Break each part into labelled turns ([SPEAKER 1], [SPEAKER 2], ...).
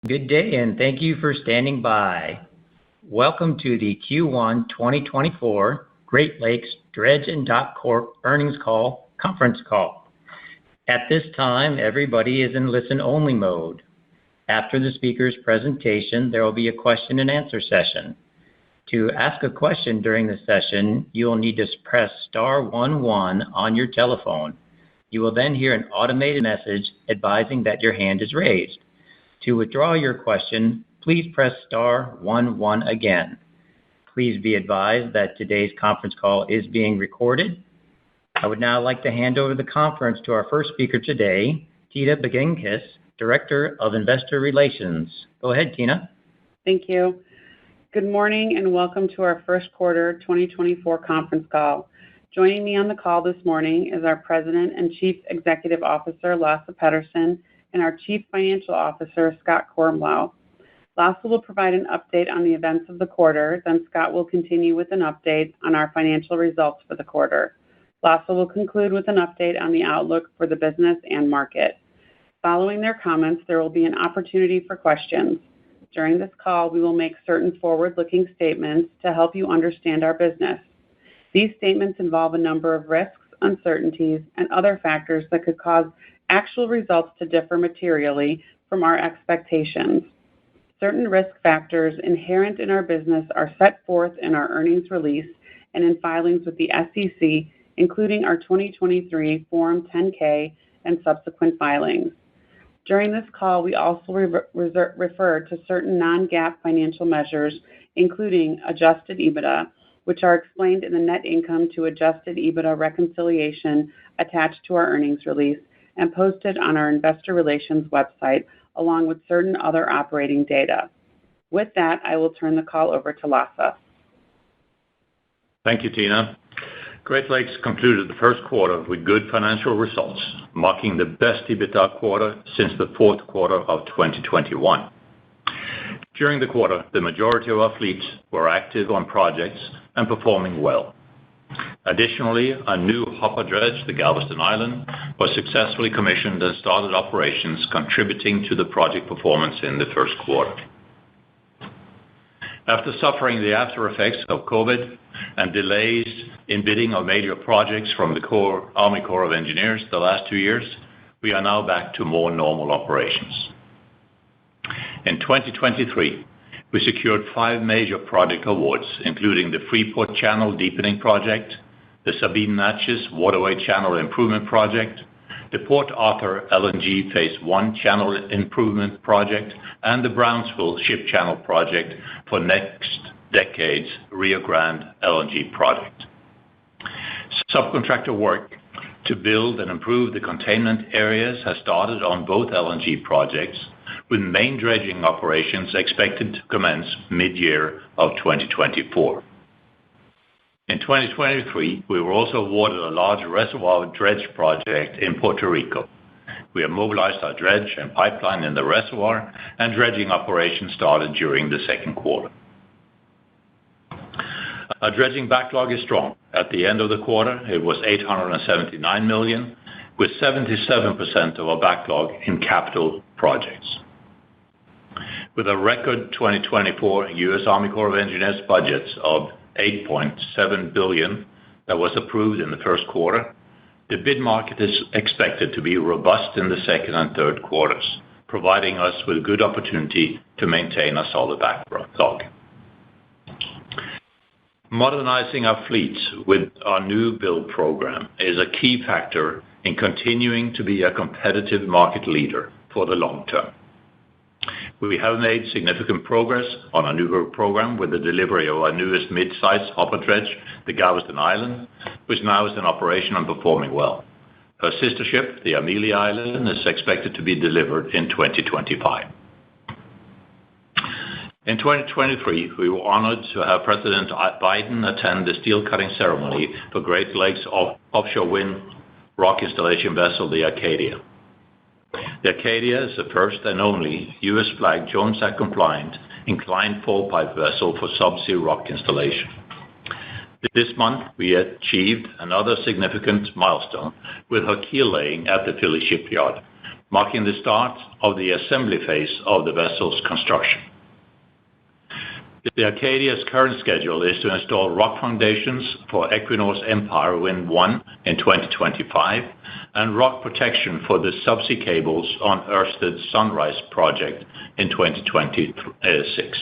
[SPEAKER 1] Good day, and thank you for standing by. Welcome to the Q1 2024 Great Lakes Dredge & Dock Corp Earnings Call conference call. At this time, everybody is in listen-only mode. After the speaker's presentation, there will be a question-and-answer session. To ask a question during the session, you will need to press star 11 on your telephone. You will then hear an automated message advising that your hand is raised. To withdraw your question, please press star 11 again. Please be advised that today's conference call is being recorded. I would now like to hand over the conference to our first speaker today, Tina Baginkis, Director of Investor Relations. Go ahead, Tina.
[SPEAKER 2] Thank you. Good morning and welcome to our first quarter 2024 conference call. Joining me on the call this morning is our President and Chief Executive Officer, Lasse Petterson, and our Chief Financial Officer, Scott Kornblau. Lasse will provide an update on the events of the quarter, then Scott will continue with an update on our financial results for the quarter. Lasse will conclude with an update on the outlook for the business and market. Following their comments, there will be an opportunity for questions. During this call, we will make certain forward-looking statements to help you understand our business. These statements involve a number of risks, uncertainties, and other factors that could cause actual results to differ materially from our expectations. Certain risk factors inherent in our business are set forth in our earnings release and in filings with the SEC, including our 2023 Form 10-K and subsequent filings. During this call, we also refer to certain non-GAAP financial measures, including adjusted EBITDA, which are explained in the net income to adjusted EBITDA reconciliation attached to our earnings release and posted on our investor relations website, along with certain other operating data. With that, I will turn the call over to Lasse.
[SPEAKER 3] Thank you, Tina. Great Lakes concluded the first quarter with good financial results, marking the best EBITDA quarter since the fourth quarter of 2021. During the quarter, the majority of our fleets were active on projects and performing well. Additionally, a new hopper dredge, the Galveston Island, was successfully commissioned and started operations, contributing to the project performance in the first quarter. After suffering the after-effects of COVID and delays in bidding of major projects from the Army Corps of Engineers the last 2 years, we are now back to more normal operations. In 2023, we secured 5 major project awards, including the Freeport Channel Deepening Project, the Sabine Neches Waterway Channel Improvement Project, the Port Arthur LNG Phase 1 Channel Improvement Project, and the Brownsville Ship Channel Project for next decade's Rio Grande LNG project. Subcontractor work to build and improve the containment areas has started on both LNG projects, with main dredging operations expected to commence mid-year of 2024. In 2023, we were also awarded a large reservoir dredge project in Puerto Rico. We have mobilized our dredge and pipeline in the reservoir, and dredging operations started during the second quarter. Our dredging backlog is strong. At the end of the quarter, it was $879 million, with 77% of our backlog in capital projects. With a record 2024 U.S. Army Corps of Engineers budgets of $8.7 billion that was approved in the first quarter, the bid market is expected to be robust in the second and third quarters, providing us with good opportunity to maintain a solid backlog. Modernizing our fleets with our new build program is a key factor in continuing to be a competitive market leader for the long term. We have made significant progress on our new build program with the delivery of our newest mid-size hopper dredge, the Galveston Island, which now is in operation and performing well. Her sister ship, the Amelia Island, is expected to be delivered in 2025. In 2023, we were honored to have President Biden attend the steel cutting ceremony for Great Lakes offshore wind rock installation vessel, the Acadia. The Acadia is the first and only U.S.-flagged Jones Act-compliant inclined fall pipe vessel for subsea rock installation. This month, we achieved another significant milestone with her keel laying at the Philly shipyard, marking the start of the assembly phase of the vessel's construction. The Acadia's current schedule is to install rock foundations for Equinor's Empire Wind 1 in 2025 and rock protection for the subsea cables on Ørsted's Sunrise project in 2026.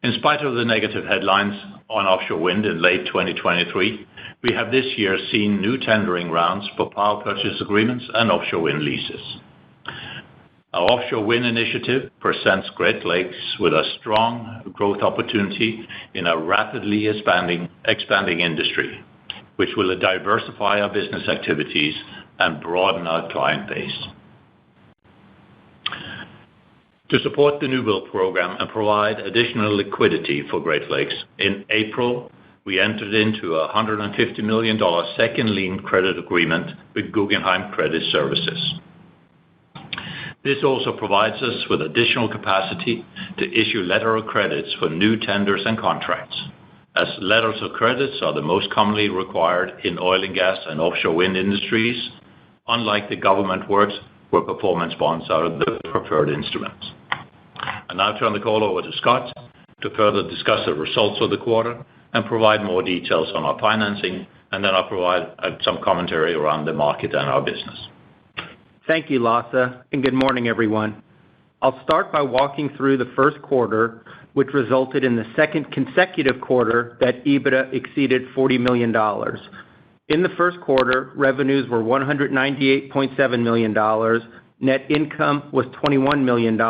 [SPEAKER 3] In spite of the negative headlines on offshore wind in late 2023, we have this year seen new tendering rounds for power purchase agreements and offshore wind leases. Our offshore wind initiative presents Great Lakes with a strong growth opportunity in a rapidly expanding industry, which will diversify our business activities and broaden our client base. To support the new build program and provide additional liquidity for Great Lakes, in April, we entered into a $150 million second lien credit agreement with Guggenheim Credit Services. This also provides us with additional capacity to issue letter of credits for new tenders and contracts, as letters of credits are the most commonly required in oil and gas and offshore wind industries, unlike the government works where performance bonds are the preferred instruments. I now turn the call over to Scott to further discuss the results of the quarter and provide more details on our financing, and then I'll provide some commentary around the market and our business.
[SPEAKER 4] Thank you, Lasse, and good morning, everyone. I'll start by walking through the first quarter, which resulted in the second consecutive quarter that EBITDA exceeded $40 million. In the first quarter, revenues were $198.7 million, net income was $21 million,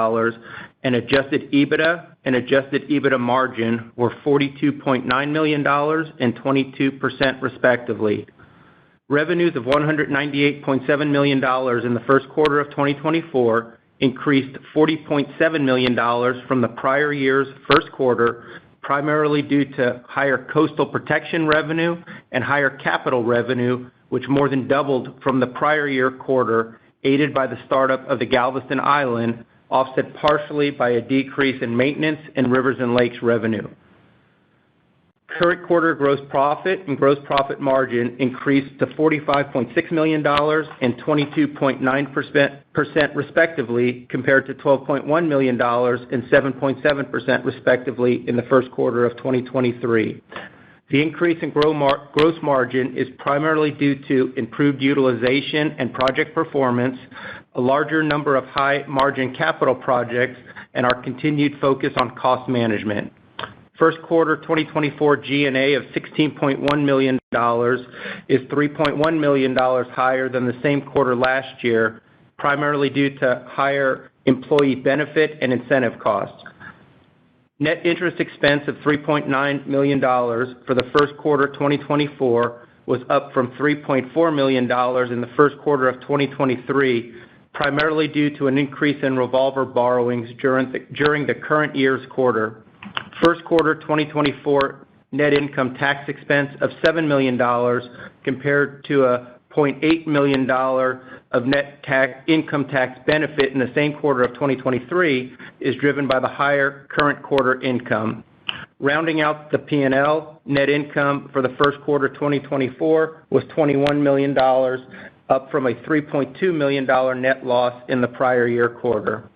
[SPEAKER 4] and adjusted EBITDA and adjusted EBITDA margin were $42.9 million and 22% respectively. Revenues of $198.7 million in the first quarter of 2024 increased $40.7 million from the prior year's first quarter, primarily due to higher coastal protection revenue and higher capital revenue, which more than doubled from the prior year quarter, aided by the startup of the Galveston Island, offset partially by a decrease in maintenance and rivers and lakes revenue. Current quarter gross profit and gross profit margin increased to $45.6 million and 22.9% respectively, compared to $12.1 million and 7.7% respectively in the first quarter of 2023. The increase in gross margin is primarily due to improved utilization and project performance, a larger number of high-margin capital projects, and our continued focus on cost management. First quarter 2024 G&A of $16.1 million is $3.1 million higher than the same quarter last year, primarily due to higher employee benefit and incentive costs. Net interest expense of $3.9 million for the first quarter 2024 was up from $3.4 million in the first quarter of 2023, primarily due to an increase in revolver borrowings during the current year's quarter. First quarter 2024 net income tax expense of $7 million compared to a $0.8 million of net income tax benefit in the same quarter of 2023 is driven by the higher current quarter income. Rounding out the P&L, net income for the first quarter 2024 was $21 million, up from a $3.2 million net loss in the prior year quarter.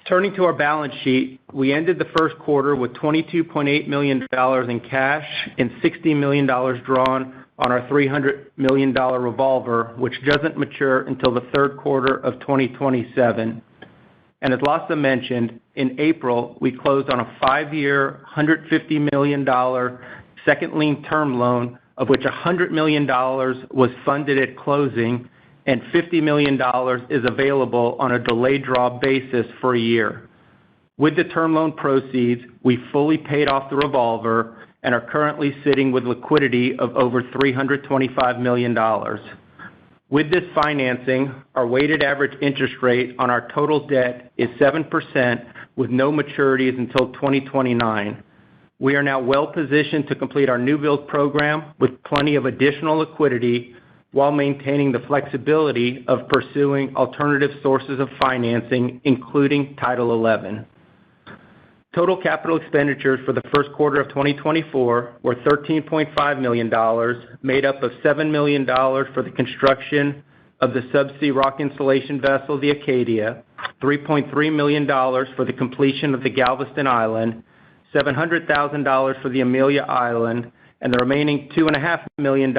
[SPEAKER 4] Turning to our balance sheet, we ended the first quarter with $22.8 million in cash and $60 million drawn on our $300 million revolver, which doesn't mature until the third quarter of 2027. And as Lasse mentioned, in April, we closed on a 5-year, $150 million second lien term loan, of which $100 million was funded at closing, and $50 million is available on a delayed draw basis for a year. With the term loan proceeds, we fully paid off the revolver and are currently sitting with liquidity of over $325 million. With this financing, our weighted average interest rate on our total debt is 7%, with no maturities until 2029. We are now well positioned to complete our new build program with plenty of additional liquidity, while maintaining the flexibility of pursuing alternative sources of financing, including Title 11. Total capital expenditures for the first quarter of 2024 were $13.5 million, made up of $7 million for the construction of the subsea rock installation vessel, the Acadia, $3.3 million for the completion of the Galveston Island, $700,000 for the Amelia Island, and the remaining $2.5 million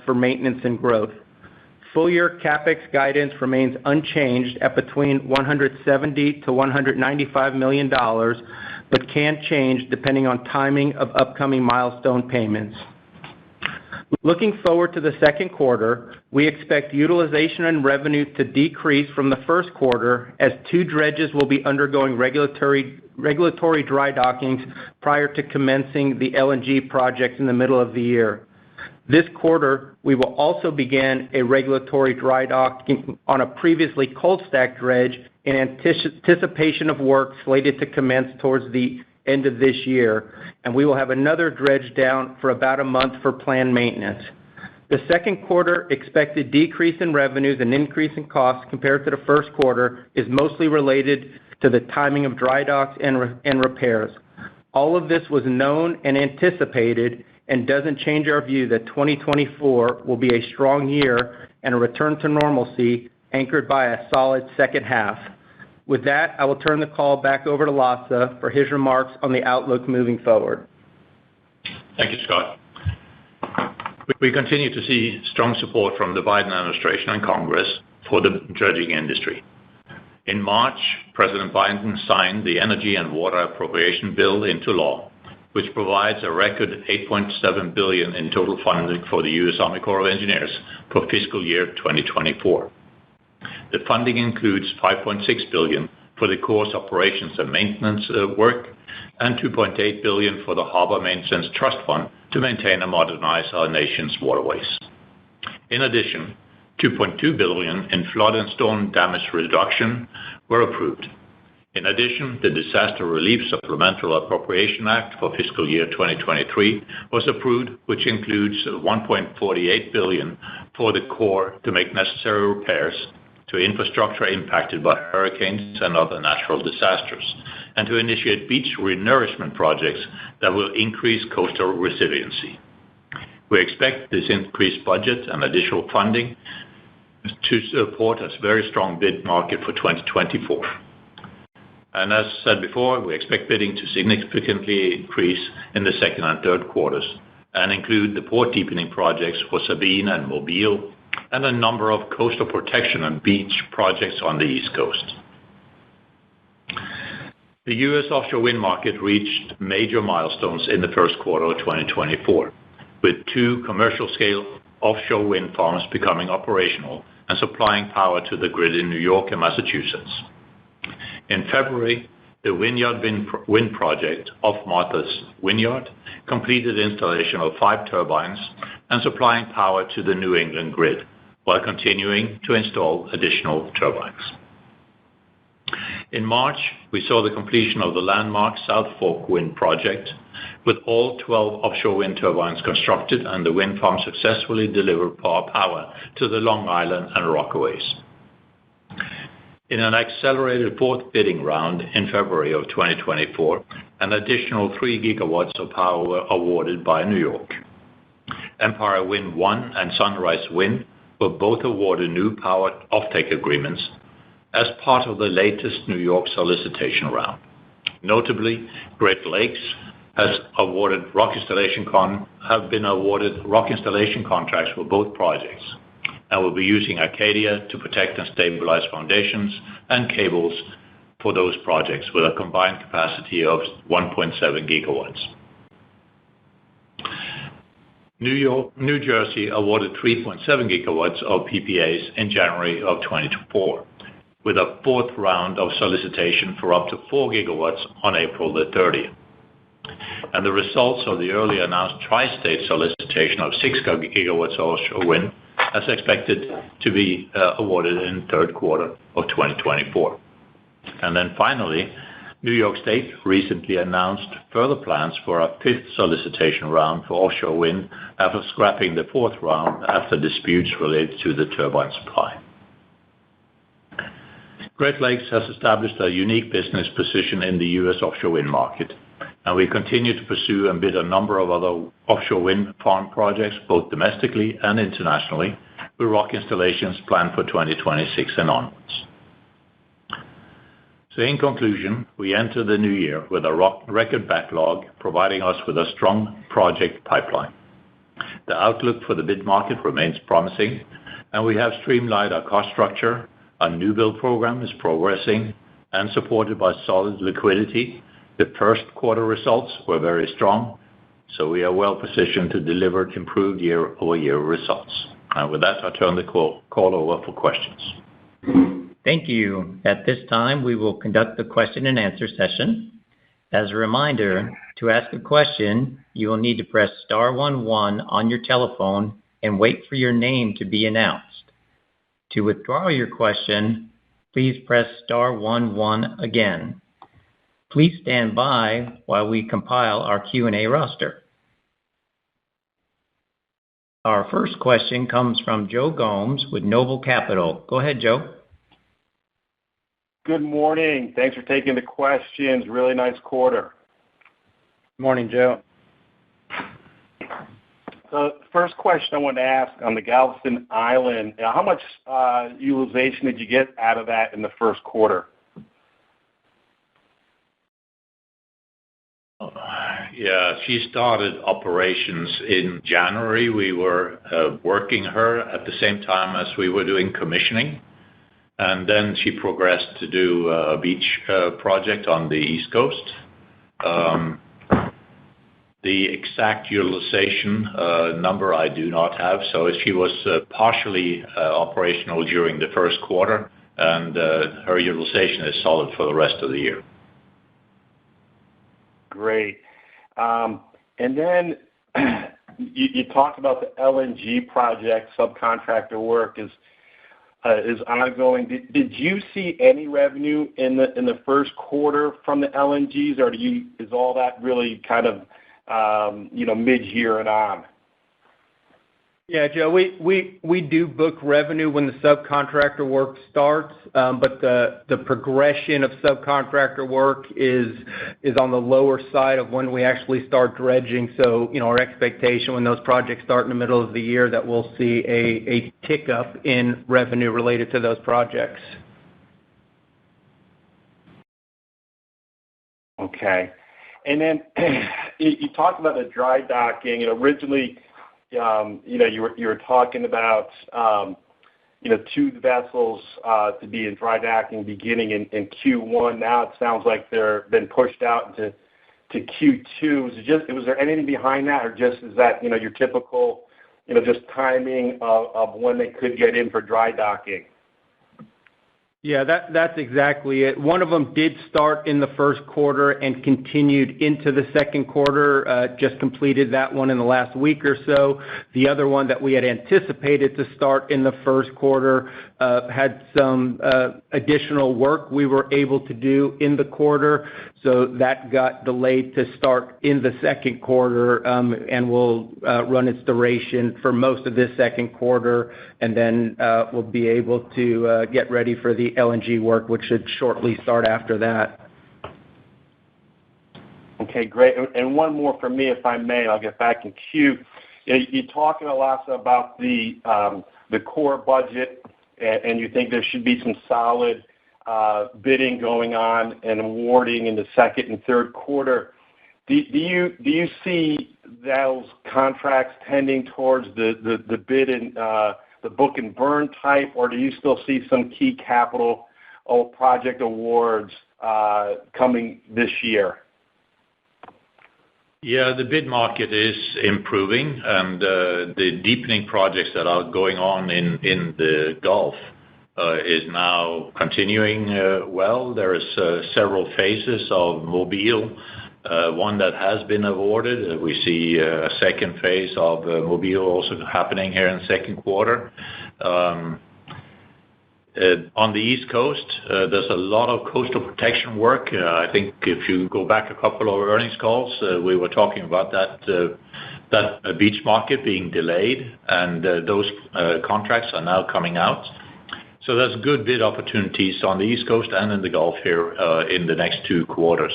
[SPEAKER 4] for maintenance and growth. Full-year CapEx guidance remains unchanged at between $170 to $195 million, but can change depending on timing of upcoming milestone payments. Looking forward to the second quarter, we expect utilization and revenue to decrease from the first quarter as 2 dredges will be undergoing regulatory dry dockings prior to commencing the LNG project in the middle of the year. This quarter, we will also begin a regulatory dry docking on a previously cold stacked dredge in anticipation of work slated to commence towards the end of this year, and we will have another dredge down for about a month for planned maintenance. The second quarter expected decrease in revenues and increase in costs compared to the first quarter is mostly related to the timing of dry docks and repairs. All of this was known and anticipated and doesn't change our view that 2024 will be a strong year and a return to normalcy anchored by a solid second half. With that, I will turn the call back over to Lasse for his remarks on the outlook moving forward.
[SPEAKER 3] Thank you, Scott. We continue to see strong support from the Biden administration and Congress for the dredging industry. In March, President Biden signed the Energy and Water Appropriation Bill into law, which provides a record $8.7 billion in total funding for the U.S. Army Corps of Engineers for fiscal year 2024. The funding includes $5.6 billion for the Corps' operations and maintenance work and $2.8 billion for the Harbor Maintenance Trust Fund to maintain and modernize our nation's waterways. In addition, $2.2 billion in flood and storm damage reduction were approved. In addition, the Disaster Relief Supplemental Appropriation Act for fiscal year 2023 was approved, which includes $1.48 billion for the Corps to make necessary repairs to infrastructure impacted by hurricanes and other natural disasters, and to initiate beach renourishment projects that will increase coastal resiliency. We expect this increased budget and additional funding to support a very strong bid market for 2024. And as said before, we expect bidding to significantly increase in the second and third quarters and include the port deepening projects for Sabine and Mobile and a number of coastal protection and beach projects on the East Coast. The U.S. offshore wind market reached major milestones in the first quarter of 2024, with 2 commercial-scale offshore wind farms becoming operational and supplying power to the grid in New York and Massachusetts. In February, the Vineyard Wind Project off Martha's Vineyard completed installation of 5 turbines and supplying power to the New England grid, while continuing to install additional turbines. In March, we saw the completion of the landmark South Fork Wind Project, with all 12 offshore wind turbines constructed and the wind farm successfully delivered power to the Long Island and Rockaways. In an accelerated 4th bidding round in February of 2024, an additional 3 gigawatts of power were awarded by New York. Empire Wind 1 and Sunrise Wind were both awarded new power offtake agreements as part of the latest New York solicitation round. Notably, Great Lakes have been awarded rock installation contracts for both projects, and will be using Acadia to protect and stabilize foundations and cables for those projects with a combined capacity of 1.7 gigawatts. New Jersey awarded 3.7 gigawatts of PPAs in January of 2024, with a 4th round of solicitation for up to 4 gigawatts on April the 30th. And the results of the earlier announced tri-state solicitation of 6 gigawatts of offshore wind as expected to be awarded in the third quarter of 2024. And then finally, New York State recently announced further plans for a 5th solicitation round for offshore wind after scrapping the 4th round after disputes related to the turbine supply. Great Lakes has established a unique business position in the U.S. offshore wind market, and we continue to pursue and bid a number of other offshore wind farm projects, both domestically and internationally, with rock installations planned for 2026 and onwards. So in conclusion, we enter the new year with a record backlog, providing us with a strong project pipeline. The outlook for the bid market remains promising, and we have streamlined our cost structure. Our new build program is progressing and supported by solid liquidity. The first quarter results were very strong, so we are well positioned to deliver improved year-over-year results. And with that, I'll turn the call over for questions.
[SPEAKER 1] Thank you. At this time, we will conduct the question and answer session. As a reminder, to ask a question, you will need to press star 11 on your telephone and wait for your name to be announced. To withdraw your question, please press star 11 again. Please stand by while we compile our Q&A roster. Our first question comes from Joe Gomes with Noble Capital. Go ahead, Joe.
[SPEAKER 5] Good morning. Thanks for taking the questions. Really nice quarter.
[SPEAKER 4] Morning, Joe.
[SPEAKER 5] So first question I wanted to ask on the Galveston Island, how much utilization did you get out of that in the first quarter?
[SPEAKER 3] Yeah, she started operations in January. We were working her at the same time as we were doing commissioning. And then she progressed to do a beach project on the East Coast. The exact utilization number I do not have. So she was partially operational during the first quarter, and her utilization is solid for the rest of the year.
[SPEAKER 5] Great. And then you talked about the LNG project. Subcontractor work is ongoing. Did you see any revenue in the first quarter from the LNGs, or is all that really kind of mid-year and on?
[SPEAKER 4] Yeah, Joe, we do book revenue when the subcontractor work starts, but the progression of subcontractor work is on the lower side of when we actually start dredging. So, our expectation when those projects start in the middle of the year that we'll see a tick up in revenue related to those projects. Okay.
[SPEAKER 5] And then you talked about the dry docking, and originally, you were talking about, 2 vessels to be in dry docking beginning in Q1. Now it sounds like they're been pushed out to Q2. Was there anything behind that, or just is that, your typical, just timing of when they could get in for dry docking?
[SPEAKER 4] Yeah, that's exactly it. One of them did start in the first quarter and continued into the second quarter, just completed that one in the last week or so. The other one that we had anticipated to start in the first quarter had some additional work we were able to do in the quarter, so that got delayed to start in the second quarter, and will run its duration for most of this second quarter, and then we'll be able to get ready for the LNG work, which should shortly start after that.
[SPEAKER 5] Okay, great. And one more from me, if I may, I'll get back in queue. You're talking a lot about the core budget, and you think there should be some solid bidding going on and awarding in the second and third quarter. Do you see those contracts tending towards the bid and the book and burn type, or do you still see some key capital or project awards coming this year?
[SPEAKER 3] Yeah, the bid market is improving, and the deepening projects that are going on in the Gulf is now continuing well. There is several phases of Mobile, one that has been awarded. We see a second phase of Mobile also happening here in the second quarter. On the East Coast, there's a lot of coastal protection work. I think if you go back a couple of earnings calls, we were talking about that beach market being delayed, and those contracts are now coming out. So there's good bid opportunities on the East Coast and in the Gulf here in the next 2 quarters.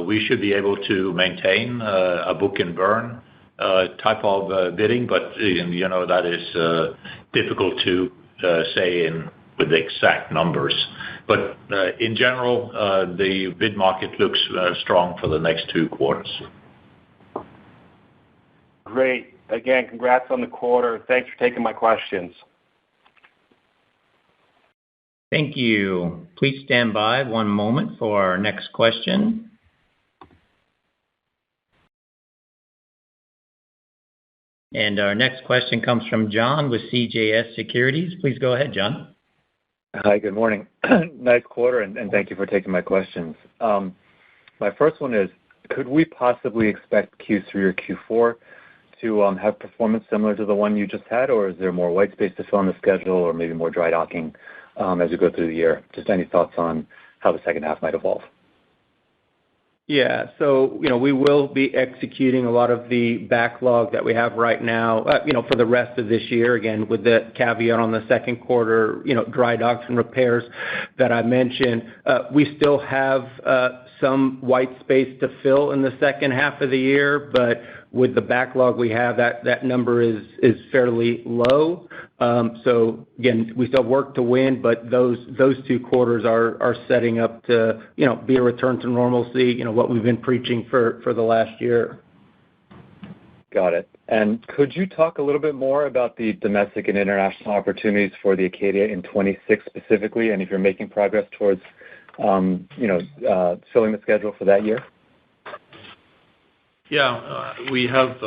[SPEAKER 3] We should be able to maintain a book and burn type of bidding, but that is difficult to say with exact numbers. But in general, the bid market looks strong for the next 2 quarters.
[SPEAKER 5] Great. Again, congrats on the quarter. Thanks for taking my questions.
[SPEAKER 1] Thank you. Please stand by one moment for our next question. And our next question comes from John with CJS Securities. Please go ahead, John.
[SPEAKER 6] Hi, good morning. Nice quarter, and thank you for taking my questions. My first one is, could we possibly expect Q3 or Q4 to have performance similar to the one you just had, or is there more white space to fill in the schedule, or maybe more dry docking as we go through the year? Just any thoughts on how the second half might evolve?
[SPEAKER 4] Yeah, so we will be executing a lot of the backlog that we have right now, for the rest of this year. Again, with the caveat on the second quarter, dry docks and repairs that I mentioned. We still have some white space to fill in the second half of the year, but with the backlog we have, that number is fairly low. So again, we still have work to win, but those 2 quarters are setting up to be a return to normalcy. What we've been preaching for the last year.
[SPEAKER 6] Got it. And could you talk a little bit more about the domestic and international opportunities for the Acadia in 26 specifically, and if you're making progress towards filling the schedule for that year?
[SPEAKER 3] Yeah, we have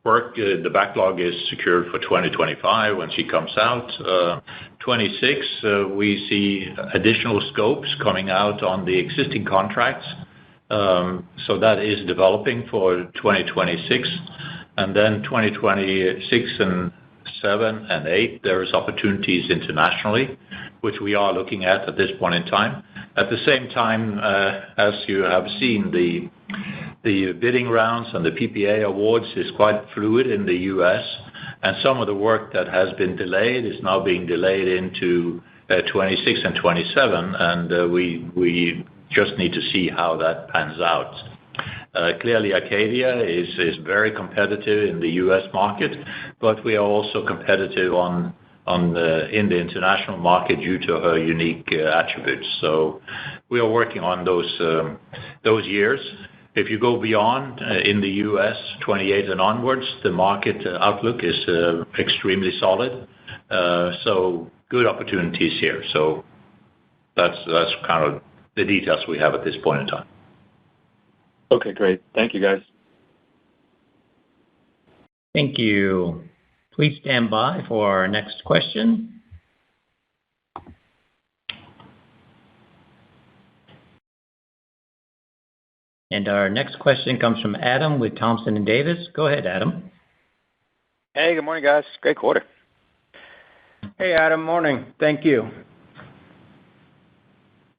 [SPEAKER 3] work. The backlog is secured for 2025 when she comes out. 26, we see additional scopes coming out on the existing contracts. So that is developing for 2026. And then 2026 and 7 and 8, there's opportunities internationally, which we are looking at this point in time. At the same time, as you have seen, the bidding rounds and the PPA awards is quite fluid in the U.S., and some of the work that has been delayed is now being delayed into 26 and 27, and we just need to see how that pans out. Clearly, Acadia is very competitive in the U.S. market, but we are also competitive in the international market due to her unique attributes. So we are working on those years. If you go beyond in the U.S., 28 and onwards, the market outlook is extremely solid. So good opportunities here. So that's kind of the details we have at this point in time.
[SPEAKER 6] Okay, great. Thank you, guys.
[SPEAKER 1] Thank you. Please stand by for our next question. And our next question comes from Adam with Thompson & Davis. Go ahead, Adam.
[SPEAKER 7] Hey, good morning, guys. Great quarter.
[SPEAKER 4] Hey, Adam. Morning. Thank you.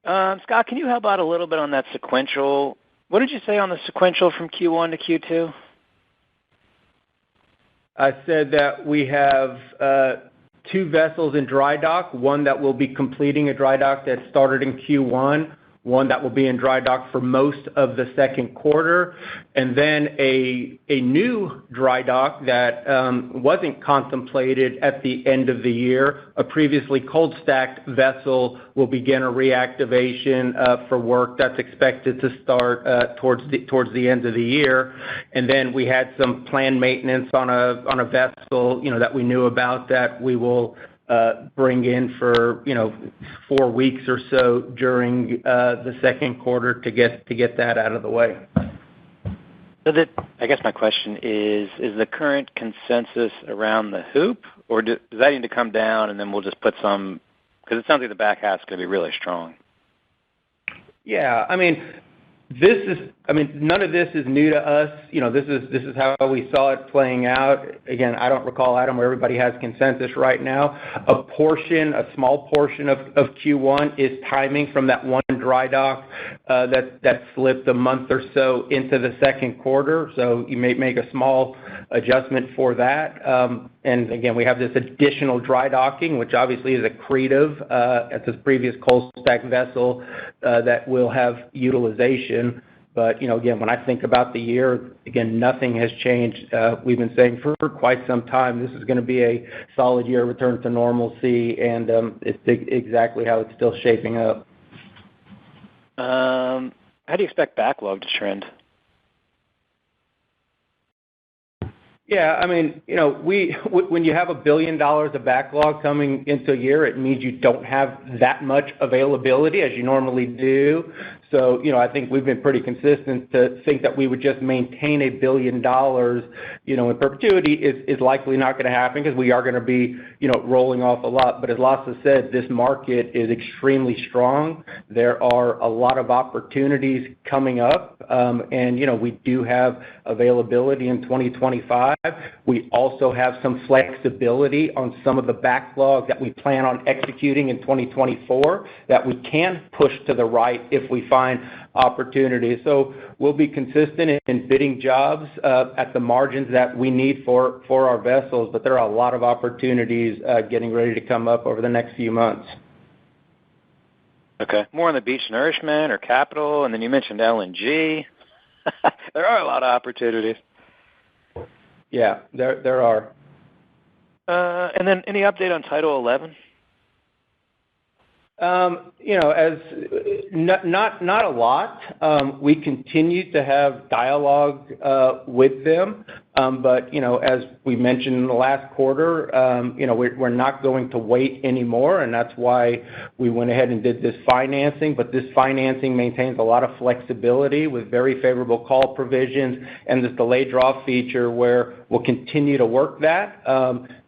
[SPEAKER 7] Scott, can you help out a little bit on that sequential? What did you say on the sequential from Q1 to Q2?
[SPEAKER 4] I said that we have 2 vessels in dry dock, one that will be completing a dry dock that started in Q1, one that will be in dry dock for most of the second quarter, and then a new dry dock that wasn't contemplated at the end of the year. A previously cold-stacked vessel will begin a reactivation for work that's expected to start towards the end of the year. And then we had some planned maintenance on a vessel that we knew about that we will bring in for 4 weeks or so during the second quarter to get that out of the way.
[SPEAKER 7] So I guess my question is the current consensus around the hoop, or does that need to come down and then we'll just put some, because it sounds like the back half is going to be really strong.
[SPEAKER 4] Yeah, none of this is new to us. This is how we saw it playing out. Again, I don't recall, Adam, where everybody has consensus right now. A small portion of Q1 is timing from that one dry dock that slipped a month or so into the second quarter. So you may make a small adjustment for that. And again, we have this additional dry docking, which obviously is accretive at this previous cold stack vessel that will have utilization. But, again, when I think about the year, again, nothing has changed. We've been saying for quite some time this is going to be a solid year, return to normalcy, and it's exactly how it's still shaping up.
[SPEAKER 7] How do you expect backlog to trend?
[SPEAKER 4] Yeah, I mean, when you have $1 billion of backlog coming into a year, it means you don't have that much availability as you normally do. So, I think we've been pretty consistent to think that we would just maintain $1 billion, in perpetuity is likely not going to happen because we are going to be, rolling off a lot. But as Lasse said, this market is extremely strong. There are a lot of opportunities coming up, and, we do have availability in 2025. We also have some flexibility on some of the backlog that we plan on executing in 2024 that we can push to the right if we find opportunities. So we'll be consistent in bidding jobs at the margins that we need for our vessels, but there are a lot of opportunities getting ready to come up over the next few months.
[SPEAKER 7] Okay. More on the beach nourishment or capital, and then you mentioned LNG. There are a lot of opportunities.
[SPEAKER 4] Yeah, there are.
[SPEAKER 7] And then any update on Title 11?
[SPEAKER 4] As not a lot. We continue to have dialogue with them, but as we mentioned in the last quarter, we're not going to wait anymore, and that's why we went ahead and did this financing. But this financing maintains a lot of flexibility with very favorable call provisions and this delay draw feature where we'll continue to work that.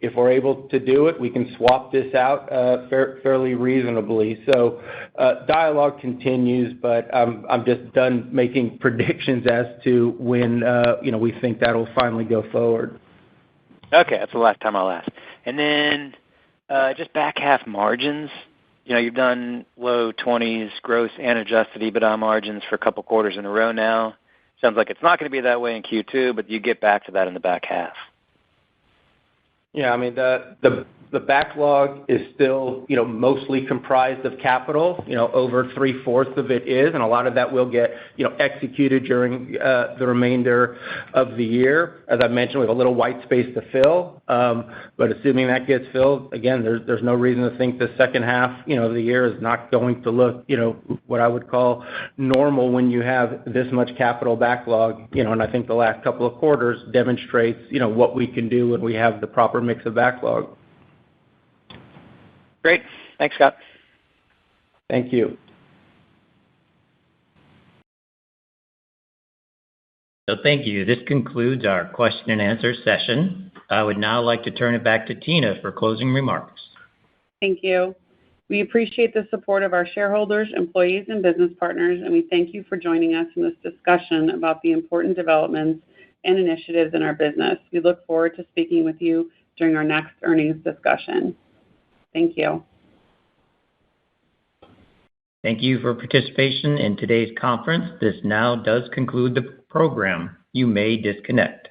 [SPEAKER 4] If we're able to do it, we can swap this out fairly reasonably. So dialogue continues, but I'm just done making predictions as to when we think that'll finally go forward.
[SPEAKER 7] Okay, that's the last time I'll ask. And then just back half margins. You've done low 20s gross and adjusted EBITDA margins for a couple quarters in a row now. Sounds like it's not going to be that way in Q2, but you get back to that in the back half.
[SPEAKER 4] Yeah, I mean, the backlog is still, mostly comprised of capital. Over 3/4 of it is, and a lot of that will get, executed during the remainder of the year. As I mentioned, we have a little white space to fill, but assuming that gets filled, again, there's no reason to think the second half, of the year is not going to look, what I would call normal when you have this much capital backlog. And I think the last couple of quarters demonstrates, what we can do when we have the proper mix of backlog.
[SPEAKER 7] Great. Thanks, Scott.
[SPEAKER 4] Thank you.
[SPEAKER 1] So thank you. This concludes our question and answer session. I would now like to turn it back to Tina for closing remarks.
[SPEAKER 2] Thank you. We appreciate the support of our shareholders, employees, and business partners, and we thank you for joining us in this discussion about the important developments and initiatives in our business. We look forward to speaking with you during our next earnings discussion. Thank you.
[SPEAKER 1] Thank you for participation in today's conference. This now does conclude the program. You may disconnect.